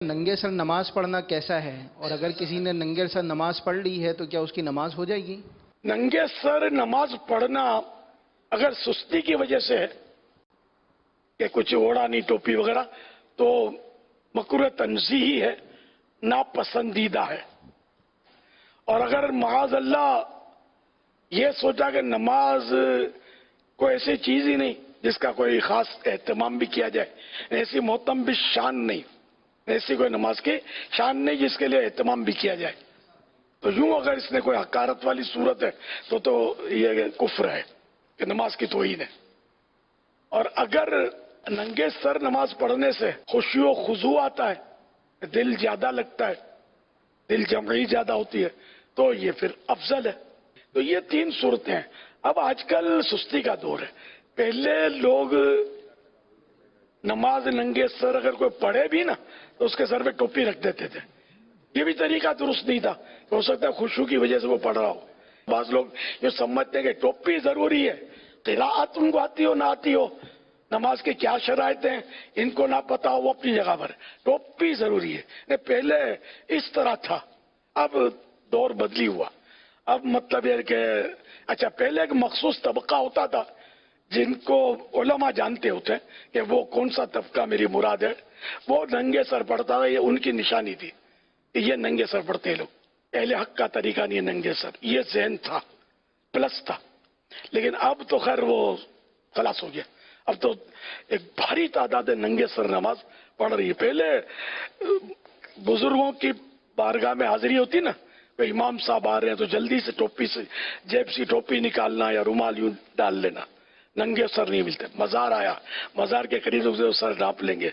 ننگے سر نماز پڑھنا کیسا ہے، اور اگر کسی نے ننگے سر نماز پڑھ لی ہے تو کیا اس کی نماز ہو جائے گی؟ ننگے سر نماز پڑھنا اگر سستی کی وجہ سے ہے کہ کچھ اوڑا نہیں ٹوپی وغیرہ تو مکروہ تنزیہی ہے، ناپسندیدہ ہے۔ اور اگر معاذ اللہ یہ سوچا کہ نماز کوئی ایسی چیز ہی نہیں جس کا کوئی خاص اہتمام بھی کیا جائے، ایسی محتم بھی شان نہیں، ایسی کوئی نماز کی شان نہیں جس کے لیے اہتمام بھی کیا جائے، تو یوں اگر اس نے کوئی حقارت والی صورت ہے تو یہ کفر ہے کہ نماز کی توہین ہے۔ اور اگر ننگے سر نماز پڑھنے سے خشوع و خضوع آتا ہے، دل زیادہ لگتا ہے، دل جمعی زیادہ ہوتی ہے، تو یہ پھر افضل ہے۔ تو یہ تین صورتیں ہیں۔ اب آج کل سستی کا دور ہے۔ پہلے لوگ نماز ننگے سر اگر کوئی پڑھے بھی نا تو اس کے سر پہ ٹوپی رکھ دیتے تھے۔ یہ بھی طریقہ درست نہیں تھا، ہو سکتا ہے خشوع کی وجہ سے وہ پڑھ رہا ہو۔ بعض لوگ یہ سمجھتے ہیں کہ ٹوپی ضروری ہے، قراءت ان کو آتی ہو نہ آتی ہو، نماز کے کیا شرائط ہیں ان کو نہ پتا ہو، وہ اپنی جگہ پر، ٹوپی ضروری ہے۔ پہلے اس طرح تھا، اب دور بدلی ہوا۔ اب مطلب یہ کہ اچھا پہلے ایک مخصوص طبقہ ہوتا تھا جن کو علماء جانتے ہوتے ہیں کہ وہ کون سا طبقہ میری مراد ہے، وہ ننگے سر پڑھتا تھا، یہ ان کی نشانی تھی کہ یہ ننگے سر پڑھتے ہیں لوگ، اہل حق کا طریقہ نہیں ہے ننگے سر، یہ ذہن تھا، پلس تھا۔ لیکن اب تو خیر وہ خلاص ہو گیا، اب تو ایک بھاری تعداد ننگے سر نماز پڑھ رہی ہے۔ پہلے بزرگوں کی بارگاہ میں حاضری ہوتی نا، کوئی امام صاحب آ رہے ہیں تو جلدی سے ٹوپی سے جیب سے ٹوپی نکالنا یا رومال یوں ڈال لینا، ننگے سر نہیں ملتے۔ مزار آیا، مزار کے قریب تو سر ڈھانپ لیں گے،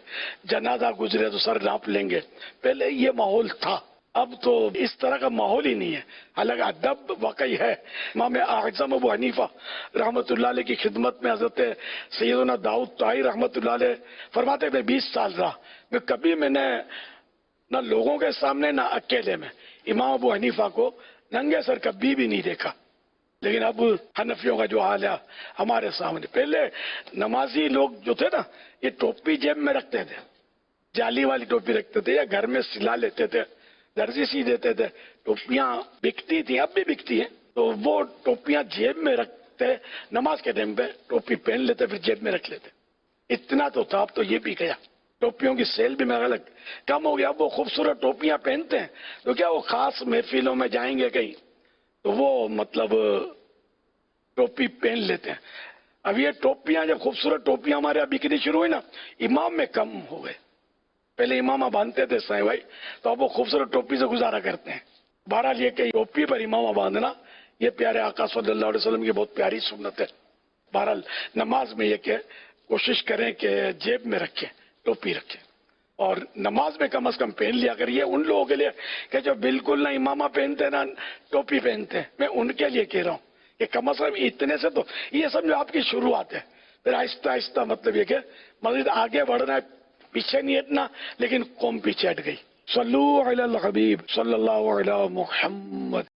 جنازہ گزرے تو سر ڈھانپ لیں گے، پہلے یہ ماحول تھا۔ اب تو اس طرح کا ماحول ہی نہیں ہے، حالانکہ ادب واقعی ہے۔ امام اعظم ابو حنیفہ رحمۃ اللہ علیہ کی خدمت میں حضرت سیدنا داؤد طائی رحمۃ اللہ علیہ فرماتے میں 20 سال رہا، میں نے نہ لوگوں کے سامنے نہ اکیلے میں امام ابو حنیفہ کو ننگے سر کبھی بھی نہیں دیکھا۔ لیکن اب حنفیوں کا جو حال ہے ہمارے سامنے، پہلے نمازی لوگ جو تھے نا یہ ٹوپی جیب میں رکھتے تھے، جالی والی ٹوپی رکھتے تھے یا گھر میں سلا لیتے تھے، درزی سی دیتے تھے، ٹوپیاں بکتی تھیں، اب بھی بکتی ہیں، تو وہ ٹوپیاں جیب میں رکھتے، نماز کے ٹائم پہ ٹوپی پہن لیتے پھر جیب میں رکھ لیتے۔ اتنا تو تھا، اب تو یہ بھی گیا، ٹوپیوں کی سیل بھی میرا الگ کم ہو گیا۔ اب وہ خوبصورت ٹوپیاں پہنتے ہیں تو کیا وہ خاص محفلوں میں جائیں گے کہیں تو وہ مطلب ٹوپی پہن لیتے ہیں۔ اب یہ ٹوپیاں جب خوبصورت ٹوپیاں ہمارے یہاں بکنی شروع ہوئی نا، امام میں کم ہو گئے۔ پہلے امامہ باندھتے تھے سائیں بھائی، تو اب وہ خوبصورت ٹوپی سے گزارا کرتے ہیں۔ بہرحال یہ کہ ٹوپی پر امامہ باندھنا یہ پیارے آقا صلی اللہ علیہ وسلم کی بہت پیاری سنت ہے۔ بہرحال نماز میں یہ کہ کوشش کریں کہ جیب میں رکھیں، ٹوپی رکھیں، اور نماز میں کم از کم پہن لیا کر۔ یہ ان لوگوں کے لیے کہ جو بالکل نہ امامہ پہنتے نہ ٹوپی پہنتے ہیں، میں ان کے لیے کہہ رہا ہوں کہ کم از کم اتنے سے تو یہ سمجھو آپ کی شروعات ہے، پھر آہستہ آہستہ مطلب یہ کہ مزید آگے بڑھنا ہے، پیچھے نہیں ہٹنا، لیکن قوم پیچھے ہٹ گئی۔ صلو علی الحبیب صلی اللہ علیہ محمد۔